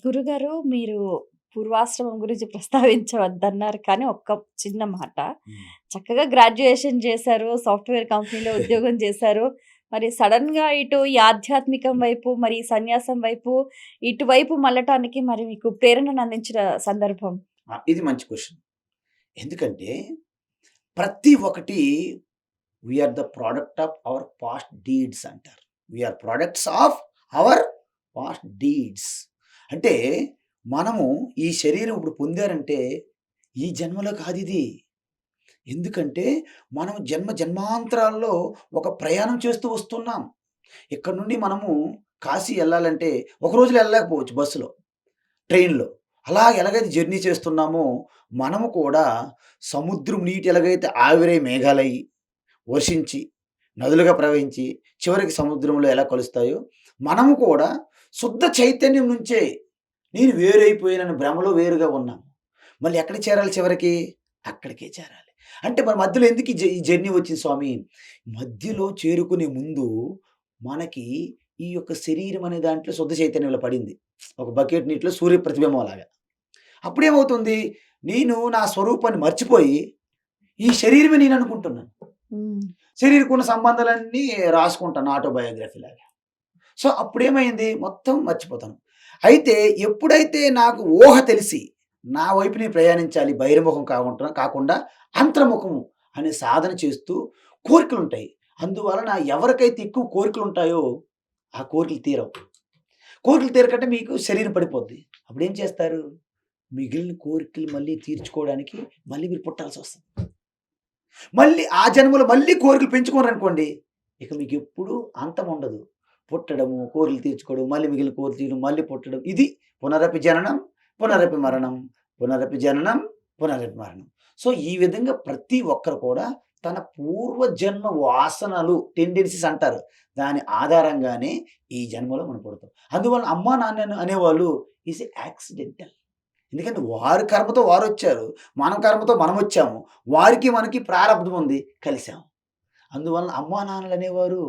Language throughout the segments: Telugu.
గురుగారు మీరు పూర్వాశ్రమం గురించి ప్రస్తావించవద్దన్నారు కానీ, ఒక్క చిన్న మాట. హ్మ్. చక్కగా గ్రాడ్యుయేషన్ చేశారు. సాఫ్ట్‌వేర్ కంపెనీలో ఉద్యోగం చేశారు. మరి సడెన్‌గా ఇటు ఈ ఆధ్యాత్మికం వైపు, మరి ఈ సన్యాసం వైపు, ఇటువైపు మళ్ళటానికి మరి మీకు ప్రేరణను అందించిన సందర్భం? ఇది మంచి క్వెషన్. ఎందుకంటే ప్రతి ఒక్కటి we are the product of our past deeds అంటారు. We are products of our past deeds. అంటే మనము ఈ శరీరం ఇప్పుడు పొందారంటే ఈ జన్మలో కాదిది. ఎందుకంటే మనం జన్మ జన్మాంతరాల్లో ఒక ప్రయాణం చేస్తూ వస్తున్నాం. ఇక్కడి నుండి మనము కాశీ ఎళ్ళాలంటే ఒక రోజులో ఎళ్ళలేకపోవచ్చు బస్సులో, ట్రైన్‌లో. అలా ఎలాగైతే జర్నీ చేస్తున్నామో మనము కూడా సముద్రం నీటి ఎలాగైతే ఆవిరై మేఘాలయ్యి, వర్షించి, నదులుగా ప్రవహించి, చివరికి సముద్రంలో ఎలా కలుస్తాయో, మనము కూడా శుద్ధ చైతన్యం నుంచే నేను వేరైపోయానని భ్రమలో వేరుగా ఉన్నాము. మళ్ళీ ఎక్కడికి చేరాలి చివరికి? అక్కడికే చేరాలి. అంటే మరి మధ్యలో ఎందుకు ఈ జర్నీ వచ్చింది స్వామి? మధ్యలో చేరుకునే ముందు మనకి ఈ యొక్క శరీరం అనే దాంట్లో శుద్ధ చైతన్యంలో పడింది. ఒక బకెట్ నీటిలో సూర్య ప్రతిబింబం లాగా. అప్పుడేమవుతుంది? నేను నా స్వరూపాన్ని మర్చిపోయి ఈ శరీరమే నేను అనుకుంటున్నాను. హ్మ్. శరీరకున్న సంబంధాలన్నీ రాసుకుంటాను ఆటోబయోగ్రఫీ లాగా. సో, అప్పుడేమైంది? మొత్తం మర్చిపోతాను. అయితే ఎప్పుడైతే నాకు ఊహ తెలిసి, నా వైపు నేను ప్రయాణించాలి బహిర్ముఖం కాకుండా అంతర్ముఖము అనే సాధన చేస్తూ కోరికలుంటాయి. అందువలన ఎవరికైతే ఎక్కువ కోరికలుంటాయో, ఆ కోరికలు తీరవు. కోరికలు తీరకంటే మీకు శరీరం పడిపోద్ది. అప్పుడేం చేస్తారు? మిగిలిన కోరికలు మళ్ళీ తీర్చుకోవడానికి మళ్ళీ మీరు పుట్టాల్సొస్తది. మళ్ళీ ఆ జన్మలో మళ్ళీ కోరికలు పెంచుకున్నారనుకోండి, ఇక మీకెప్పుడు అంతముండదు. పుట్టడము, కోరికలు తీర్చుకోవడం, మళ్ళీ మిగిలిన కోరికలు తీయడం, మళ్ళీ పుట్టడం. ఇది పునరపి జననం, పునరపి మరణం, పునరపి జననం, పునరపి మరణం. సో, ఈ విధంగా ప్రతి ఒక్కరు కూడా తన పూర్వజన్మ వాసనలు టెండెన్సీస్ అంటారు. దాని ఆధారంగానే ఈ జన్మలో మనం పుడతాం. అందువలన అమ్మా, నాన్న అనేవాళ్ళు ఈస్ యాక్సిడెంటల్. ఎందుకంటే వారి కర్మతో వారొచ్చారు. మన కర్మతో మనమొచ్చాము. వారికి మనకి ప్రారబ్ధం ఉంది. కలిసాం. అందువలన అమ్మా నాన్నలనేవారు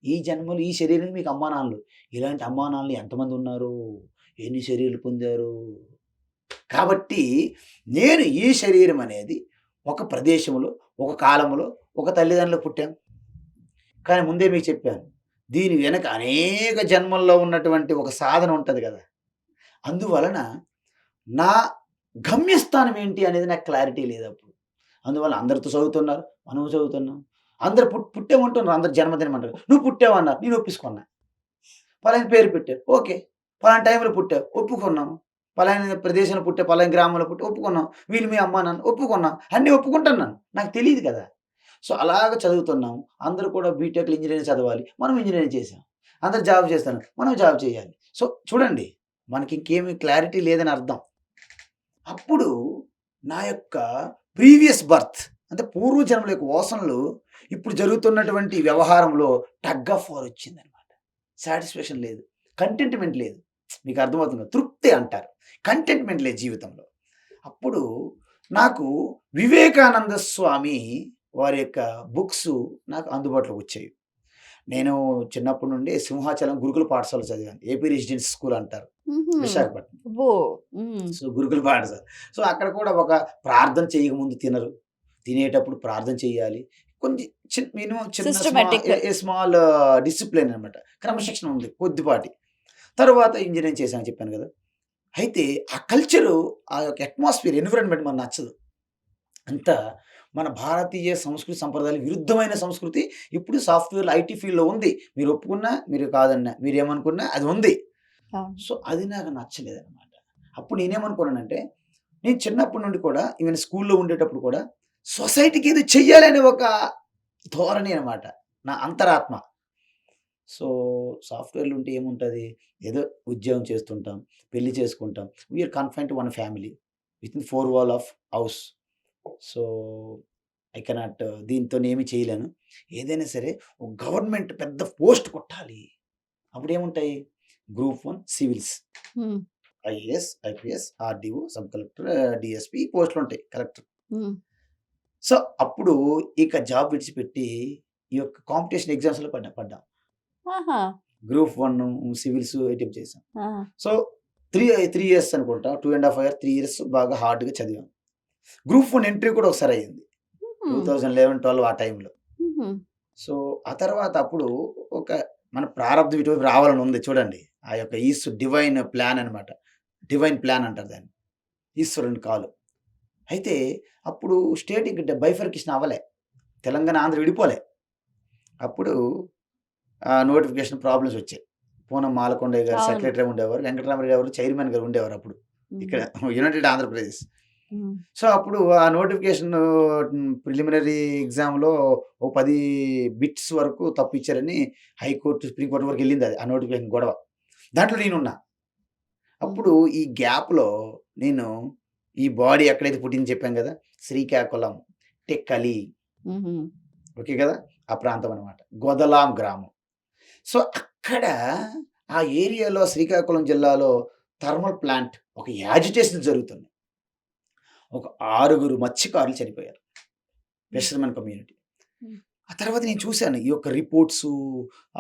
ఈ జన్మలో ఈ శరీరం మీకు అమ్మా నాన్నలు. ఇలాంటి అమ్మా నాన్నలు ఎంతమందున్నారు? ఎన్ని శరీరాలు పొందారు? కాబట్టి నేను ఈ శరీరం అనేది ఒక ప్రదేశంలో, ఒక కాలంలో, ఒక తల్లిదండ్రులకు పుట్టాను. కానీ ముందే మీకు చెప్పాను. దీని వెనక అనేక జన్మల్లో ఉన్నటువంటి ఒక సాధన ఉంటది గదా! అందువలన నా గమ్యస్థానం ఏంటి అనేది నాకు క్లారిటీ లేదప్పుడు. అందువల్ల అందరితో చదువుతున్నారు. మనము చదువుతున్నాం. అందరూ పుట్టామంటున్నారు. అందరు జన్మదినం అంటారు. నువ్వు పుట్టావన్నారు. నేను ఒప్పేసుకున్నా. పలానా పేరు పెట్టావు. ఓకే. పలానా టైంలో పుట్టావు. ఒప్పుకున్నాము. పలానా ప్రదేశంలో పుట్టావు. పలానా గ్రామంలో పుట్టావు. ఒప్పుకున్నాం. వీళ్ళు మీ అమ్మా, నాన్న ఒప్పుకున్నాం. అన్నీ ఒప్పుకుంటున్నాను. నాకు తెలీదు కదా! సో, అలాగ చదువుతున్నాం. అందరూ కూడా బీటెక్‌లు ఇంజినీరింగ్ చదవాలి. మనం ఇంజినీరింగ్ చేసాం. అందరూ జాబ్ చేస్తున్నారు. మనం జాబ్ చేయాలి. సో, చూడండి మనకి ఇంకేమి క్లారిటీ లేదని అర్థం. అప్పుడు నా యొక్క ప్రీవియస్ బర్త్ అంటే పూర్వజన్మల యొక్క వాసనలు ఇప్పుడు జరుగుతున్నటువంటి వ్యవహారంలో టగ్ ఆఫ్ వార్ వచ్చిందనమాట. సాటిస్ఫాక్షన్ లేదు. కంటెంట్‌మెంట్ లేదు. మీకు అర్థమవుతుందా? తృప్తి అంటారు. కంటెంట్‌మెంట్ లేదు జీవితంలో. అప్పుడు నాకు వివేకానంద స్వామి వారి యొక్క బుక్స్ నాకు అందుబాటులోకి వచ్చాయి. నేను చిన్నప్పటి నుండి సింహాచలం గురుకుల పాఠశాల చదివాను. ఏపీ రెసిడెన్సీ స్కూల్ అంటారు. హుహు. విశాఖపట్నం. అబ్బో! హ్మ్. సో, గురుకుల పాఠశాల. సో, అక్కడ కూడా ఒక ప్రార్థన చేయకముందు తినరు. తినేటప్పుడు ప్రార్థన చేయాలి. కొంచెం మినిమమ్ చిన్న సిస్టమాటిక్. స్మాల్ డిసిప్లిన్ అనమాట. క్రమశిక్షణ ఉంది కొద్దిపాటి. తరువాత ఇంజినీరింగ్ చేశానని చెప్పాను గదా! అయితే ఆ కల్చరు, ఆ యొక్క అట్మాస్ఫియర్, ఎన్విరాన్మెంట్ మనకు నచ్చదు. అంతా మన భారతీయ సంస్కృతి సంప్రదాయాలకు విరుద్ధమైన సంస్కృతి ఇప్పుడు సాఫ్ట్‌వేర్‌లో, ఐటీ ఫీల్డ్‌లో ఉంది. మీరు ఒప్పుకున్నా, మీరు కాదన్నా, మీరేమనుకున్నా అది ఉంది. అవును. సో, అది నాకు నచ్చలేదనమాట. అప్పుడు నేనేమనుకున్నానంటే, నేను చిన్నప్పటి నుండి కూడా ఈవెన్ స్కూల్‌లో ఉండేటప్పుడు కూడా సొసైటీకి ఏదో చెయ్యాలనే ఒక ధోరణి అనమాట. నా అంతరాత్మ. సో, సాఫ్ట్‌వేర్‌లో ఉంటే ఏముంటది? ఏదో ఉద్యోగం చేస్తుంటాం, పెళ్లి చేసుకుంటాం. We are confined to one family within 4 wall of house. So, I cannot దీనితోనేమి చేయలేను. ఏదైనా సరే ఒక గవర్నమెంట్ పెద్ద పోస్ట్ కొట్టాలి. అప్పుడేముంటాయి? Group 1 civils. Hmm. IAS, IPS, RDO, sub collector, DSP పోస్టులుంటాయి. కలెక్టర్. హ్మ్. సో, అప్పుడు ఇక జాబ్ విడిచిపెట్టి ఈ యొక్క కాంపిటీషన్ ఎగ్జామ్స్‌లో పడ్డాం. ఆహా! గ్రూప్ 1 సివిల్స్ అటెంప్ట్ చేశాం. ఆ! సో, త్రీ ఇయర్స్ అనుకుంటా, 2.5 ఇయర్, 3 ఇయర్స్ బాగా హార్డ్‌గా చదివాం. గ్రూప్ 1 ఇంటర్వ్యూ కూడా ఒకసారి అయింది. హుహు. 2011, 12 ఆ టైంలో. హుహు. సో, ఆ తర్వాత అప్పుడు ఒక మన ప్రారబ్ధం ఇటువైపు రావాలని ఉంది చూడండి. ఆ యొక్క డివైన్ ప్లాన్ అనమాట. డివైన్ ప్లాన్ అంటారు దాన్ని. ఈశ్వరుని కాలు. అయితే అప్పుడు స్టేట్ ఇంక బైఫర్కేషన్ అవ్వలే. తెలంగాణ, ఆంధ్ర విడిపోలే. అప్పుడు నోటిఫికేషన్ ప్రాబ్లమ్స్ వచ్చాయి. పూనం మాలకొండయ్య గారు అవును. సెక్రటరీగా ఉండేవారు. వెంకటరామరెడ్డి గారు చైర్మన్ గారు ఉండేవారు అప్పుడు. ఇక్కడ హ్మ్. యునైటెడ్ ఆంధ్రప్రదేశ్. హ్మ్. సో, అప్పుడు ఆ నోటిఫికేషన్ ప్రిలిమినరీ ఎగ్జామ్‌లో ఓ 10 బిట్స్ వరకు తప్పిచ్చారని హైకోర్ట్, సుప్రీం కోర్ట్ వరకు ఎళ్ళిందది. ఆ నోటిఫికేషన్ గొడవ. దాంట్లో నేనున్నా. అప్పుడు హ్మ్. ఈ గ్యాప్‌లో నేను ఈ బాడీ ఎక్కడైతే పుట్టింది చెప్పాను గదా! శ్రీకాకుళం, టెక్కలి. హుహు. ఓకే గదా! ఆ ప్రాంతం అనమాట. గొదలాం గ్రామం. సో, అక్కడ ఆ ఏరియాలో శ్రీకాకుళం జిల్లాలో థర్మల్ ప్లాంట్ ఒక యాజిటేషన్ జరుగుతుంది. ఒక 6 మత్స్యకారులు చనిపోయారు. హ్మ్. Fishermen community. హ్మ్. ఆ తర్వాత నేను చూసాను ఈ యొక్క రిపోర్ట్సు,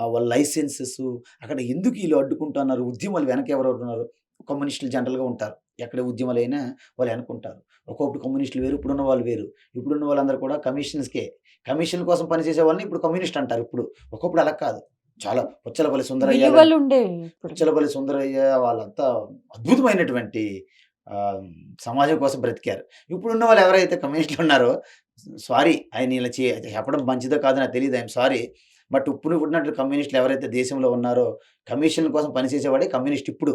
వాళ్ళ లైసెన్సెసు అక్కడ ఎందుకు ఈళ్ళు అడ్డుకుంటున్నారు? ఉద్యమాలు వెనక ఎవరెవరున్నారు? కమ్యూనిస్టులు జనరల్‌గా ఉంటారు. ఎక్కడ ఉద్యమాలైనా వాళ్ళు వెనకుంటారు. ఒకప్పుడు కమ్యూనిస్టులు వేరు, ఇప్పుడున్న వాళ్ళు వేరు. ఇప్పుడున్న వాళ్ళందరూ కూడా కమిషన్స్‌కే. కమిషన్ కోసం పనిచేసే వాళ్ళని ఇప్పుడు కమ్యూనిస్ట్ అంటారు ఇప్పుడు. ఒకప్పుడు అలా కాదు. చాలా పుచ్చలపల్లి సుందరయ్య గాని, విలువలుండేవి ఇప్పుడు. పుచ్చలపల్లి సుందరయ్య వాళ్ళంతా అద్భుతమైనటువంటి ఆహ్, సమాజం కోసం బ్రతికారు. ఇప్పుడున్న వాళ్ళు ఎవరైతే కమ్యూనిస్టులు ఉన్నారో సారీ ఆయన ఇలా చెప్పడం మంచిదో కాదో నాకు తెలీదు. I'm sorry. బట్ ఇప్పుడు ఉన్నట్టు కమ్యూనిస్టులు ఎవరైతే దేశంలో ఉన్నారో కమిషన్‌ల కోసం పనిచేసేవాడే కమ్యూనిస్ట్ ఇప్పుడు.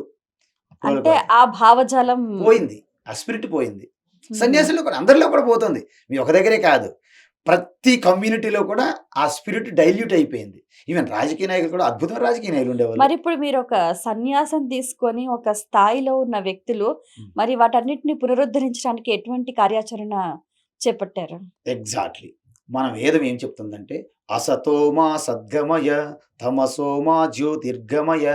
అప్పుడోళ్ళు అంటే కాదు. ఆ భావజాలం. పోయింది. ఆ స్పిరిట్ పోయింది. హుహు. సన్యాసుల్లో కూడా అందరిలో కూడా పోతుంది. మీ ఒక దగ్గరే కాదు. ప్రతి కమ్యూనిటీలో కూడా ఆ స్పిరిట్ డైల్యూట్ అయిపోయింది. ఈవెన్ రాజకీయ నాయకులు కూడా అద్భుతమైన రాజకీయ నాయకులు ఉండేవాళ్ళు. మరిప్పుడు మీరొక సన్యాసం తీసుకొని ఒక స్థాయిలో ఉన్న వ్యక్తులు హ్మ్. మరి వాటన్నిటిని పునరుద్ధరించడానికి ఎటువంటి కార్యాచరణ చేపట్టారు? ఎగ్జాక్ట్‌లీ. మన వేదం ఏం చెప్తుందంటే, అసతోమా సద్గమయ, తమసోమా జ్యోతిర్గమయ,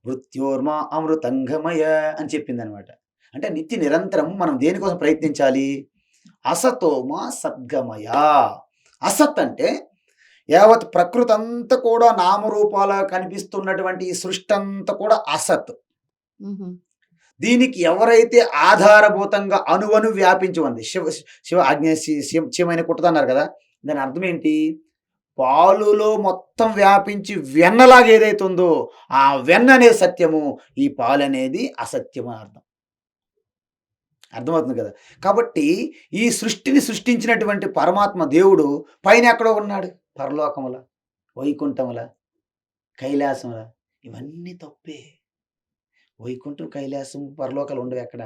మృత్యోర్మా అమృతంగమయ అని చెప్పిందనమాట. అంటే నిత్య నిరంతరం మనం దేనికోసం ప్రయత్నించాలి? అసతోమా సద్గమయ. అసత్ అంటే యావత్ ప్రకృతంతా కూడా నామరూపాలుగా కనిపిస్తున్నటువంటి ఈ సృష్టంతా కూడా అసత్. హుహు. దీనికి ఎవరైతే ఆధారభూతంగా అణువణు వ్యాపించి ఉంది. శివ ఆజ్ఞ శివమైన కుట్టదన్నారు కదా! దాని అర్థం ఏంటి? పాలులో మొత్తం వ్యాపించి వెన్నలాగా ఏదైతే ఉందో, ఆ వెన్న అనేది సత్యము. ఈ పాలనేది అసత్యము అని అర్థం. అర్థమవుతుంది కదా! కాబట్టి ఈ సృష్టిని సృష్టించినటువంటి పరమాత్మ దేవుడు పైన ఎక్కడో ఉన్నాడు. పరలోకముల, వైకుంఠముల, కైలాసముల ఇవన్నీ తప్పే. వైకుంఠం, కైలాసం, పరలోకాలు ఉండవెక్కడ?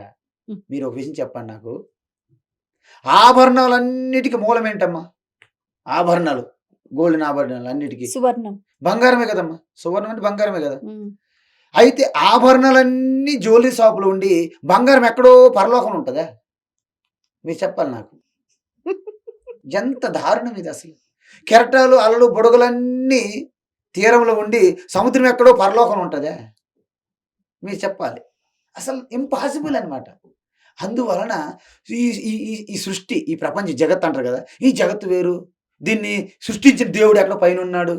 హ్మ్. మీరు ఒక విషయం చెప్పండి నాకు. ఆభరణాలన్నిటికి మూలమేంటమ్మా? ఆభరణాలు. గోల్డెన్ ఆభరణాలు అన్నిటికి. సువర్ణం. బంగారమే కదమ్మా! సువర్ణం అంటే బంగారమే గదా! హ్మ్. అయితే ఆభరణాలన్నీ జ్యువెల్లరీ షాప్‌లో ఉండి, బంగారం ఎక్కడో పరలోకంలో ఉంటదా? మీరు చెప్పాలి నాకు. ఎంత దారుణం ఇదసలు. కెరటాలు, అలలు, బుడగలన్నీ తీరంలో ఉండి, సముద్రం ఎక్కడో పరలోకంలో ఉంటదా? మీరు చెప్పాలి. అసలు ఇంపాసిబుల్ అనమాట. అందువలన ఈ ఈ ఈ ఈ సృష్టి, ఈ ప్రపంచ జగత్ అంటారు గదా! ఈ జగత్తు వేరు. దీన్ని సృష్టించిన దేవుడు ఎక్కడో పైనున్నాడు.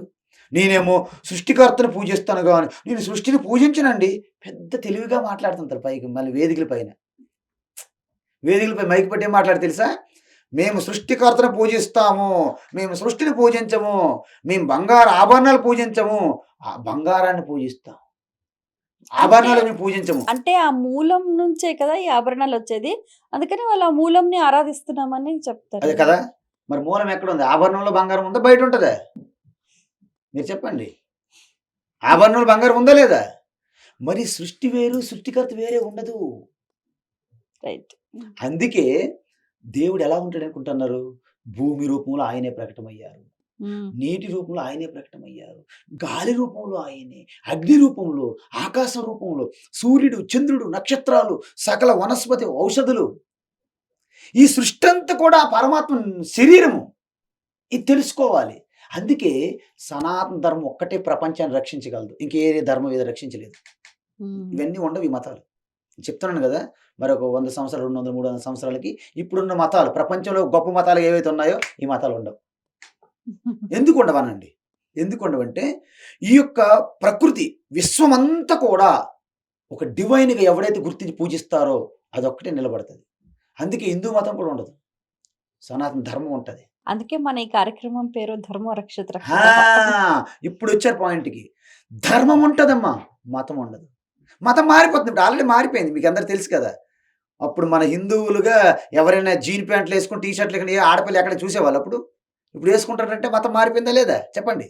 నేనేమో సృష్టికర్తను పూజిస్తాను గాని, నేను సృష్టిని పూజించనండి. పెద్ద తెలివిగా మాట్లాడుతుంటారు పైకి మళ్ళీ వేదికల పైన. వేదికలపై మైక్ పెట్టి ఏం మాట్లాడతారు తెలుసా? మేము సృష్టికర్తను పూజిస్తాము. మేము సృష్టిని పూజించము. మేము బంగారు ఆభరణాలు పూజించము. ఆ బంగారాన్ని పూజిస్తాం. అంటే, ఆభరణాలు మేము పూజించము. అంటే ఆ మూలం నుంచే కదా ఈ ఆభరణాలొచ్చేది. అందుకని వాళ్ళు ఆ మూలంని ఆరాధిస్తున్నామని చెప్తారు అదే గదా! కదా! మరి మూలం ఎక్కడుంది? ఆభరణంలో బంగారం ఉందా? బయటుంటదా? మీరు చెప్పండి. ఆభరణంలో బంగారం ఉందా? లేదా? మరి సృష్టి వేరు, సృష్టికర్త వేరే ఉండదు. రైట్. హ్మ్. అందుకే దేవుడు ఎలా ఉంటాడనుకుంటున్నారు? భూమి రూపంలో ఆయనే ప్రకటమయ్యారు. హ్మ్. నీటి రూపంలో ఆయనే ప్రకటమయ్యారు. గాలి రూపంలో ఆయనే, అగ్ని రూపంలో, ఆకాశం రూపంలో, సూర్యుడు, చంద్రుడు, నక్షత్రాలు, సకల వనస్పతి, ఔషధులు ఈ సృష్టంతా కూడా పరమాత్మ శరీరము. ఇది తెలుసుకోవాలి. అందుకే సనాతన ధర్మం ఒక్కటే ప్రపంచాన్ని రక్షించగలదు. ఇంకే ధర్మం ఏది రక్షించలేదు. హ్మ్. ఇవన్నీ ఉండవు ఈ మతాలు. చెప్తున్నాను గదా! మరొక 100 సంవత్సరాలు, 200, 300 సంవత్సరాలకి ఇప్పుడున్న మతాలు ప్రపంచంలో గొప్ప మతాలు ఏవైతే ఉన్నాయో ఈ మతాలు ఉండవు. ఎందుకు ఉండవనండి? ఎందుకు ఉండవంటే ఈ యొక్క ప్రకృతి విశ్వమంతా కూడా ఒక డివైన్‌గా ఎవడైతే గుర్తించి పూజిస్తారో అదొక్కటే నిలబడతది. అందుకే హిందూ మతం కూడా ఉండదు. సనాతన ధర్మం ఉంటది. అందుకే మన ఈ కార్యక్రమం పేరు 'ధర్మో రక్షిత ఆ! రక్షితః.' ఇప్పుడొచ్చారు పాయింట్‌కి. ధర్మం ఉంటదమ్మా. మతం ఉండదు. మతం మారిపోతుంది. ఇప్పుడు ఆల్రెడీ మారిపోయింది. మీకందరికి తెలుసు కదా! అప్పుడు మన హిందువులుగా ఎవరైనా జీన్ ప్యాంట్‌లేసుకొని, టీ షర్ట్‌లేసుకొని ఏ ఆడపిల్ల ఎక్కడ చూసేవాళ్ళా అప్పుడు? ఇప్పుడు యేసుకుంటారంటే మతం మారిపోయిందా లేదా? చెప్పండి.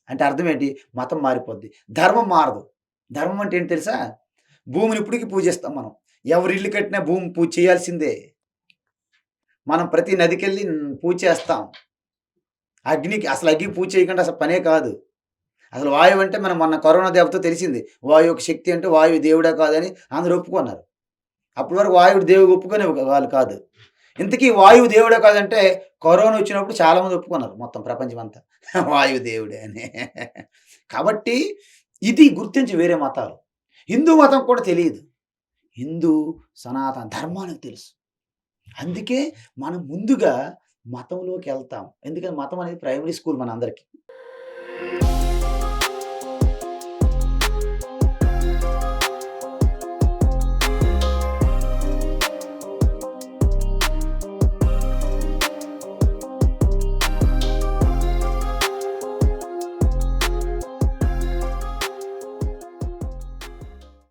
అంటే అర్థం ఏంటి? మతం మారిపోద్ది. ధర్మం మారదు. ధర్మం అంటే ఏంటి తెలుసా? భూమిని ఇప్పటికి పూజిస్తాం మనం. ఎవరి ఇల్లు కట్టినా భూమి పూజ చేయాల్సిందే. మనం ప్రతి నదికెళ్ళి పూజ చేస్తాం. అగ్గికి పూజ చేయకుండా అసలు పనే కాదు. అసలు వాయువు అంటే మనం మొన్న కరోనా దెబ్బతో తెలిసింది. వాయువు యొక్క శక్తి అంటే వాయువు దేవుడా కాదని అందరూ ఒప్పుకున్నారు. అప్పటి వరకు వాయువు దేవుడు ఒప్పుకునే వాళ్ళు కాదు. ఇంతకీ వాయువు దేవుడే కాదంటే కరోనా వచ్చినప్పుడు చాలామంది ఒప్పుకున్నారు మొత్తం ప్రపంచమంతా. వాయువు దేవుడే అని. కాబట్టి ఇది గుర్తించి వేరే మతాలు. హిందూ మతం కూడా తెలీదు. హిందూ సనాతన ధర్మానికి తెలుసు. అందుకే మనం ముందుగా మతంలోకెళ్తాం. ఎందుకని మతం అనేది ప్రైమరీ స్కూల్ మనందరికి.